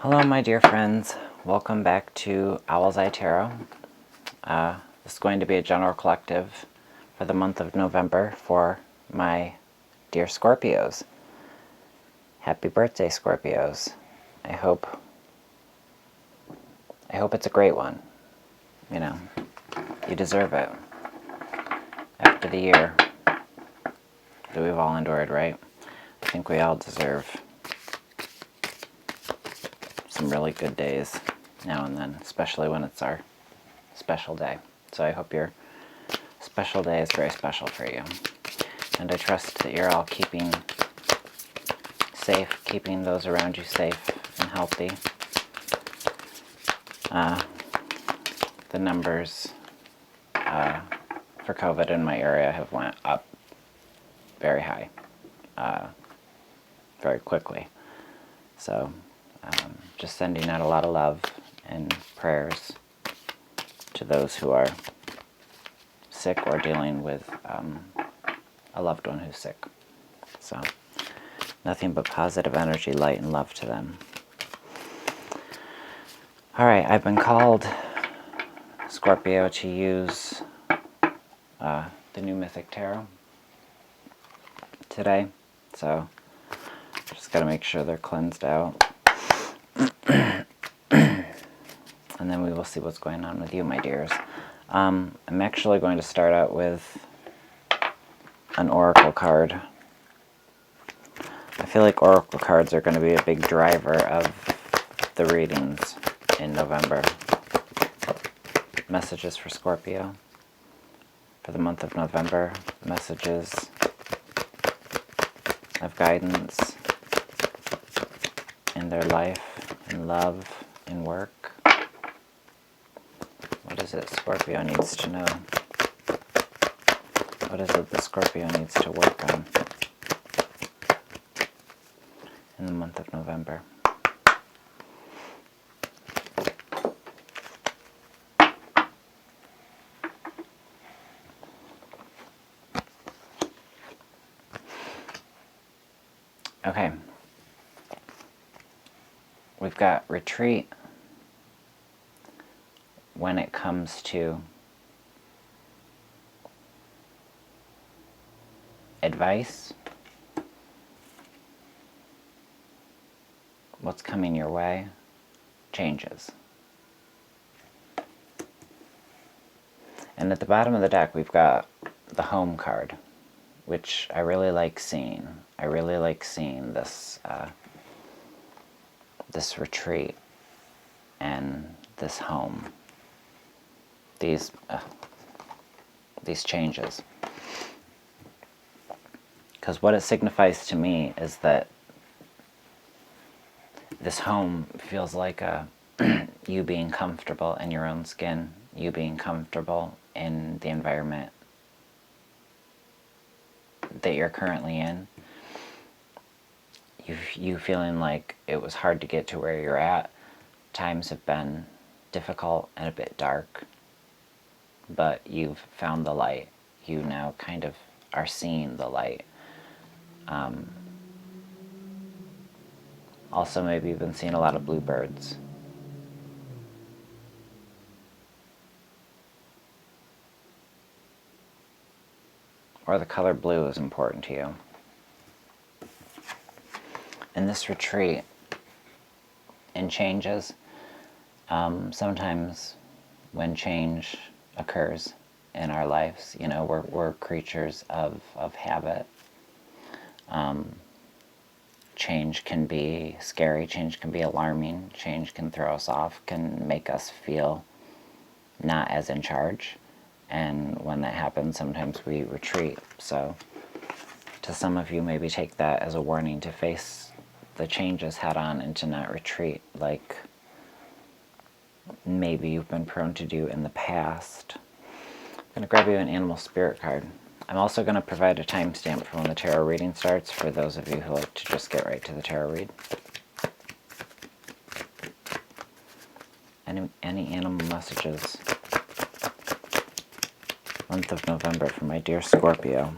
Hello, my dear friends. Welcome back to Owl's Eye Tarot. This is going to be a general collective for the month of November for my dear Scorpios. Happy birthday, Scorpios. I hope it's a great one. You know, you deserve it. After the year that we've all endured, right? I think we all deserve some really good days now and then, especially when it's our special day. So I hope your special day is very special for you. And I trust that you're all keeping safe, keeping those around you safe and healthy. The numbers for COVID in my area have went up very high, very quickly. So just sending out a lot of love and prayers to those who are sick or dealing with a loved one who's sick. So nothing but positive energy, light, and love to them. Alright, I've been called, Scorpio, to use the new Mythic Tarot today. So just got to make sure they're cleansed out. And then we will see what's going on with you, my dears. I'm actually going to start out with an oracle card. I feel like oracle cards are going to be a big driver of the readings in November. Messages for Scorpio for the month of November. Messages of guidance in their life, in love, in work. What is it Scorpio needs to know? What is it the Scorpio needs to work on in the month of November? Okay. We've got retreat when it comes to advice, what's coming your way, changes. And at the bottom of the deck we've got the home card, which I really like seeing. I really like seeing this this retreat and this home. These changes. Because what it signifies to me is that this home feels like you being comfortable in your own skin, you being comfortable in the environment that you're currently in. You feeling like it was hard to get to where you're at. Times have been difficult and a bit dark, but you've found the light. You now kind of are seeing the light. Also, maybe you've been seeing a lot of bluebirds. Or the color blue is important to you. In this retreat, in changes, sometimes when change occurs in our lives, you know, we're creatures of habit. Change can be scary, change can be alarming, change can throw us off, can make us feel not as in charge. And when that happens, sometimes we retreat. So to some of you, maybe take that as a warning to face the changes head on and to not retreat like maybe you've been prone to do in the past. I'm going to grab you an animal spirit card. I'm also going to provide a timestamp for when the tarot reading starts for those of you who like to just get right to the tarot read. Any animal messages? Month of November for my dear Scorpio.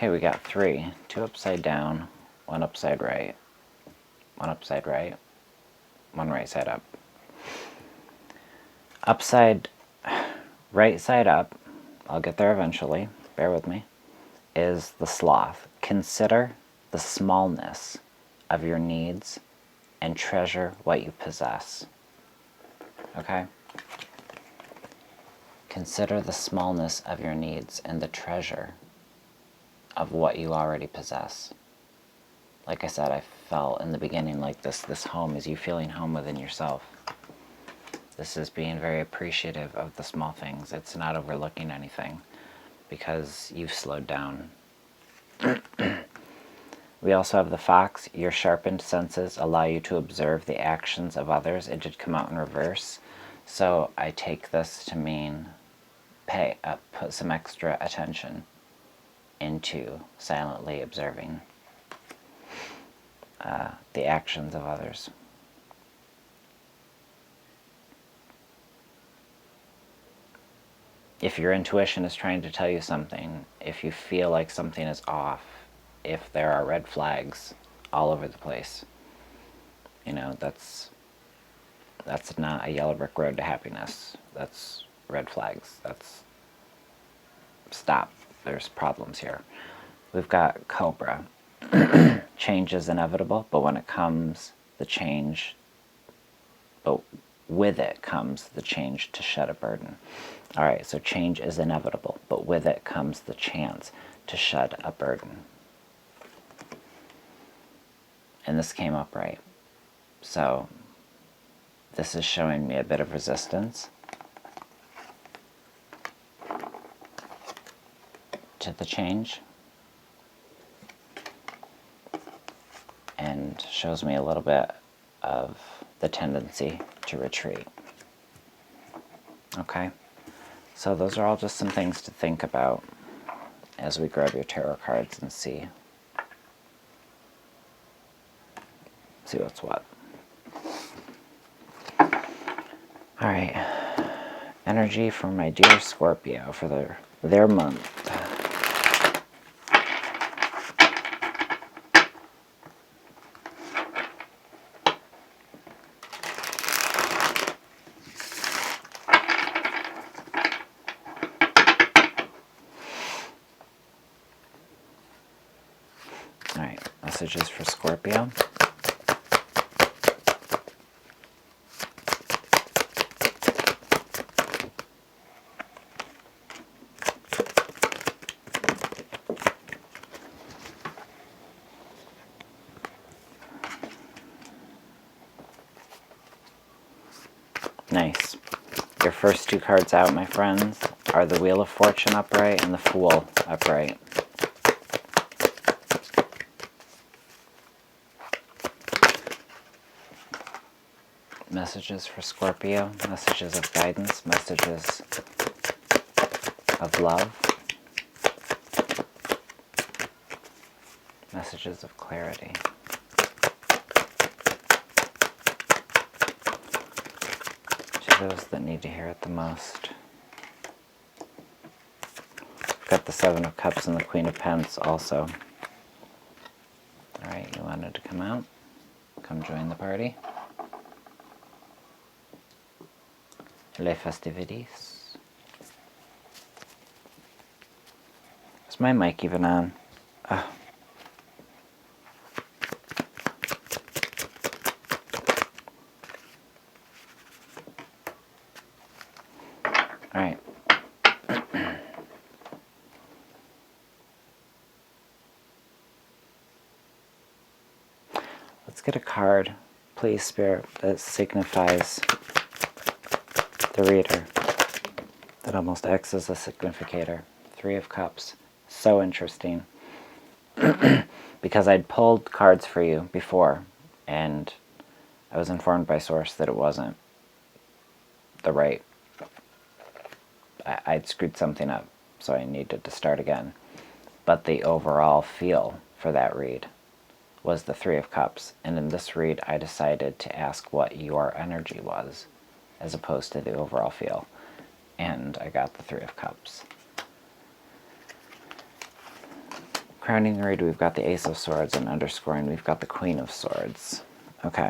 Okay, we got 3. 2 upside down, 1 upside right, 1 upside right, 1 right side up. Upside, right side up, I'll get there eventually, bear with me, is the sloth. Consider the smallness of your needs and treasure what you possess. Okay? Consider the smallness of your needs and the treasure of what you already possess. Like I said, I felt in the beginning like this home is you feeling home within yourself. This is being very appreciative of the small things. It's not overlooking anything because you've slowed down. We also have the fox. Your sharpened senses allow you to observe the actions of others. It did come out in reverse. So I take this to mean put some extra attention into silently observing the actions of others. If your intuition is trying to tell you something, if you feel like something is off, if there are red flags all over the place, you know, that's not a yellow brick road to happiness. That's red flags. That's stop. There's problems here. We've got Cobra. Change is inevitable, but when it comes, the change, but with it comes the change to shed a burden. All right, so change is inevitable, but with it comes the chance to shed a burden. And this came up right. So this is showing me a bit of resistance to the change, and shows me a little bit of the tendency to retreat. Okay, so those are all just some things to think about as we grab your tarot cards and see what's what. All right, energy for my dear Scorpio for their month. All right, messages for Scorpio. Nice. Your first 2 cards out, my friends, are the Wheel of Fortune upright and the Fool upright. Messages for Scorpio, messages of guidance, messages of love, messages of clarity. To those that need to hear it the most. I've got the 7 of Cups and the Queen of Pentacles also. Alright, you wanted to come out? Come join the party. Les festivities. Is my mic even on? Oh. Alright. Let's get a card, please, Spirit, that signifies the reader. That almost acts as a significator. 3 of Cups. So interesting. Because I'd pulled cards for you before, and I was informed by source that it wasn't the right... I'd screwed something up, so I needed to start again. But the overall feel for that read was the 3 of Cups. And in this read, I decided to ask what your energy was, as opposed to the overall feel. And I got the 3 of Cups. Crowning the read, we've got the Ace of Swords, and underscoring, we've got the Queen of Swords. Okay,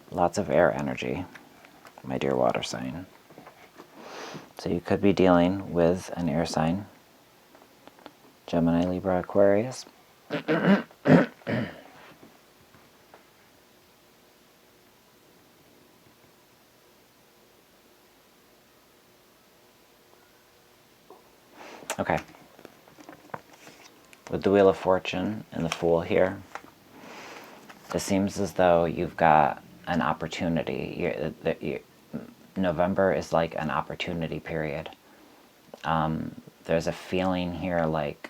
lots of air energy, my dear water sign. So you could be dealing with an air sign, Gemini, Libra, Aquarius. Okay. With the Wheel of Fortune and the Fool here, it seems as though you've got an opportunity. November is like an opportunity period. There's a feeling here like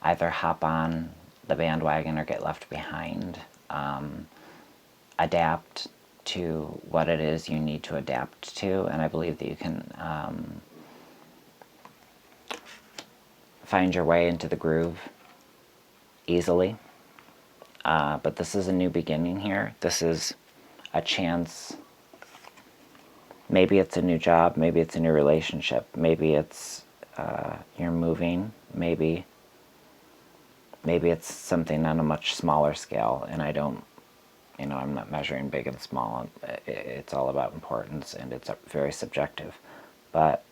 either hop on the bandwagon or get left behind. Adapt to what it is you need to adapt to, and I believe that you can find your way into the groove easily. But this is a new beginning here. This is a chance. Maybe it's a new job, maybe it's a new relationship, maybe it's you're moving, maybe it's something on a much smaller scale, and I don't, I'm not measuring big and small. It's all about importance, and it's very subjective. But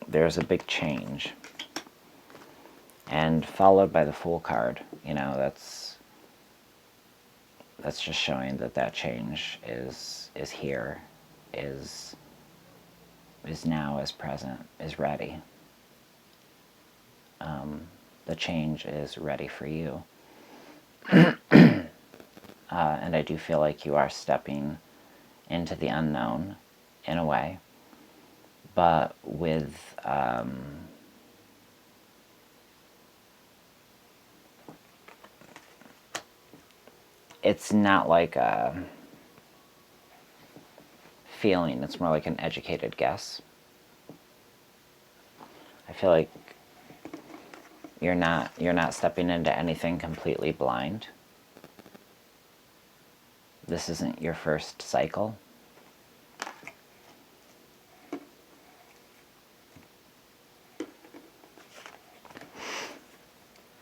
there's a big change, and followed by the Fool card. That's just showing that change is here, is now, is present, is ready. The change is ready for you. And I do feel like you are stepping into the unknown in a way, but with it's not like a feeling, it's more like an educated guess. I feel like you're not stepping into anything completely blind. This isn't your first cycle.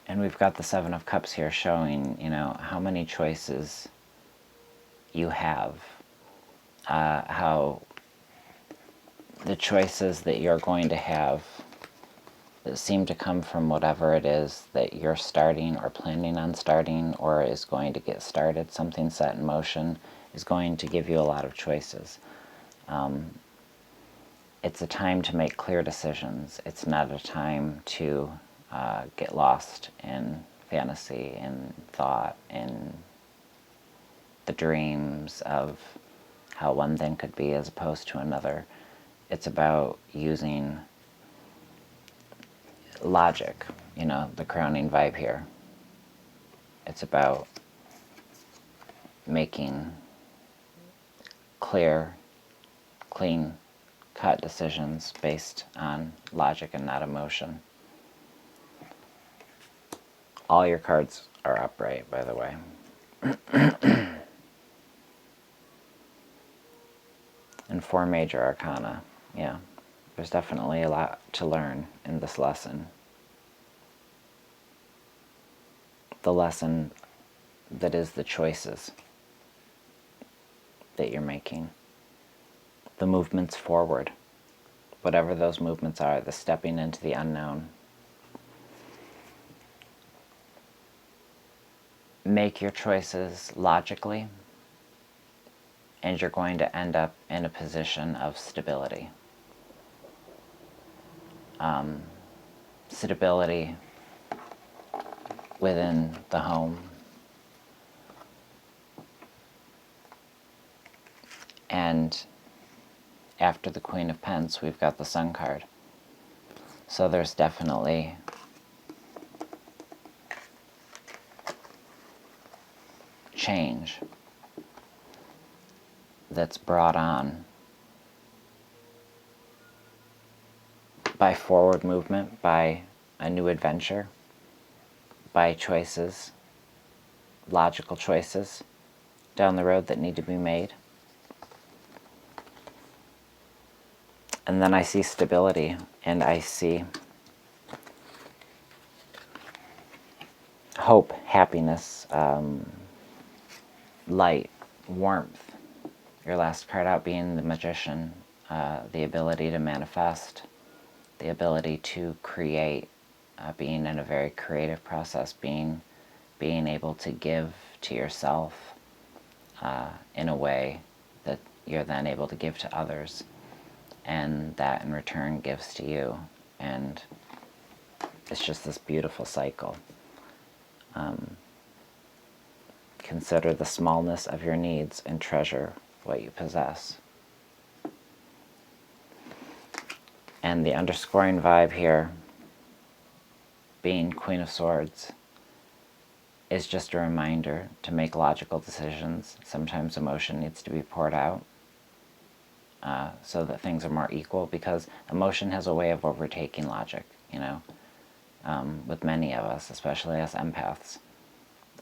And we've got the Seven of Cups here showing, how many choices you have. How the choices that you're going to have that seem to come from whatever it is that you're starting or planning on starting or is going to get started, something set in motion, is going to give you a lot of choices. It's a time to make clear decisions. It's not a time to get lost in fantasy, in thought, in the dreams of how one thing could be as opposed to another. It's about using logic, the crowning vibe here. It's about making clear, clean-cut decisions based on logic and not emotion. All your cards are upright, by the way. And 4 major arcana. Yeah, there's definitely a lot to learn in this lesson. The lesson that is the choices that you're making. The movements forward. Whatever those movements are, the stepping into the unknown. Make your choices logically, and you're going to end up in a position of stability. Stability within the home. And after the Queen of Pentacles, we've got the Sun card. So there's definitely change that's brought on by forward movement, by a new adventure, by choices, logical choices down the road that need to be made. And then I see stability, and I see hope, happiness, light, warmth. Your last card out being the Magician, the ability to manifest, the ability to create, being in a very creative process, being able to give to yourself in a way that you're then able to give to others, and that in return gives to you. And it's just this beautiful cycle. Consider the smallness of your needs and treasure what you possess. And the underscoring vibe here, being Queen of Swords, is just a reminder to make logical decisions. Sometimes emotion needs to be poured out so that things are more equal, because emotion has a way of overtaking logic, you know. With many of us, especially us empaths,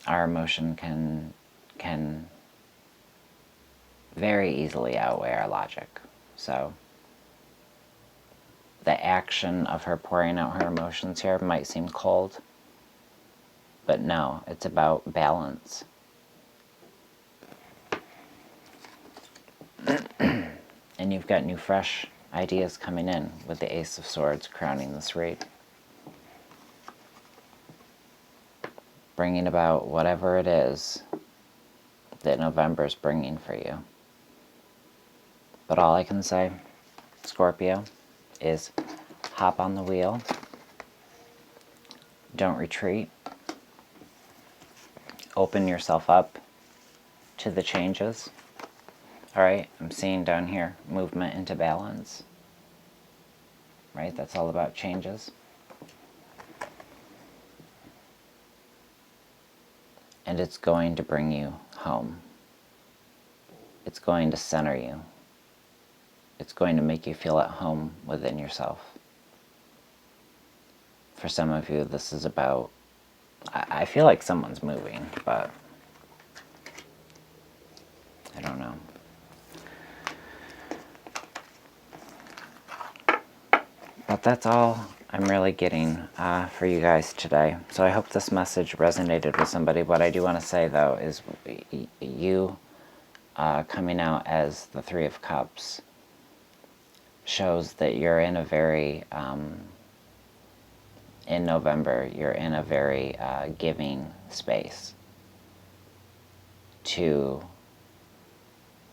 our emotion can very easily outweigh our logic. So the action of her pouring out her emotions here might seem cold, but no, it's about balance. And you've got new, fresh ideas coming in with the Ace of Swords crowning this read. Bringing about whatever it is that November's bringing for you. But all I can say, Scorpio, is hop on the wheel. Don't retreat. Open yourself up to the changes. All right, I'm seeing down here, movement into balance. Right, that's all about changes. And it's going to bring you home. It's going to center you. It's going to make you feel at home within yourself. For some of you, this is about, I feel like someone's moving, but I don't know. But that's all I'm really getting for you guys today. So I hope this message resonated with somebody. What I do want to say, though, is you coming out as the Three of Cups shows that you're in a very, in November, you're in a very giving space to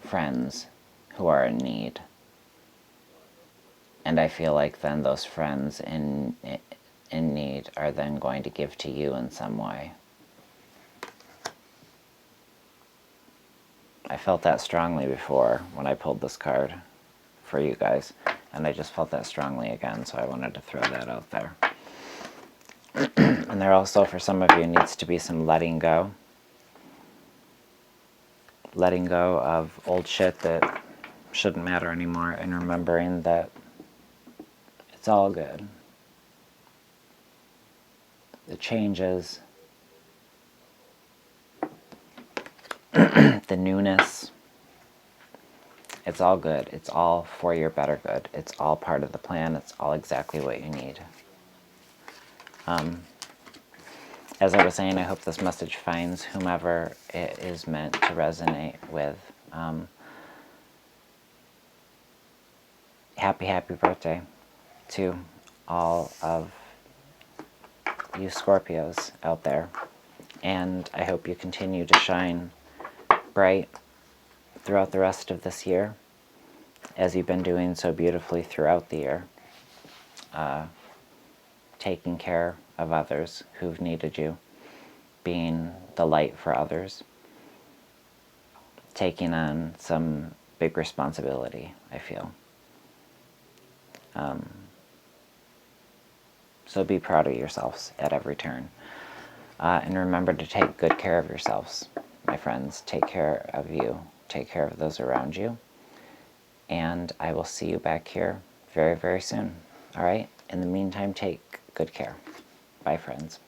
friends who are in need. And I feel like then those friends in need are then going to give to you in some way. I felt that strongly before when I pulled this card for you guys, and I just felt that strongly again, so I wanted to throw that out there. And there also, for some of you, needs to be some letting go. Letting go of old shit that shouldn't matter anymore, and remembering that it's all good. The changes, the newness, it's all good. It's all for your better good. It's all part of the plan. It's all exactly what you need. As I was saying, I hope this message finds whomever it is meant to resonate with. Happy birthday to all of you Scorpios out there. And I hope you continue to shine bright throughout the rest of this year, as you've been doing so beautifully throughout the year. Taking care of others who've needed you, being the light for others, taking on some big responsibility, I feel. So be proud of yourselves at every turn. And remember to take good care of yourselves, my friends. Take care of you. Take care of those around you. And I will see you back here very, very soon. All right? In the meantime, take good care. Bye, friends.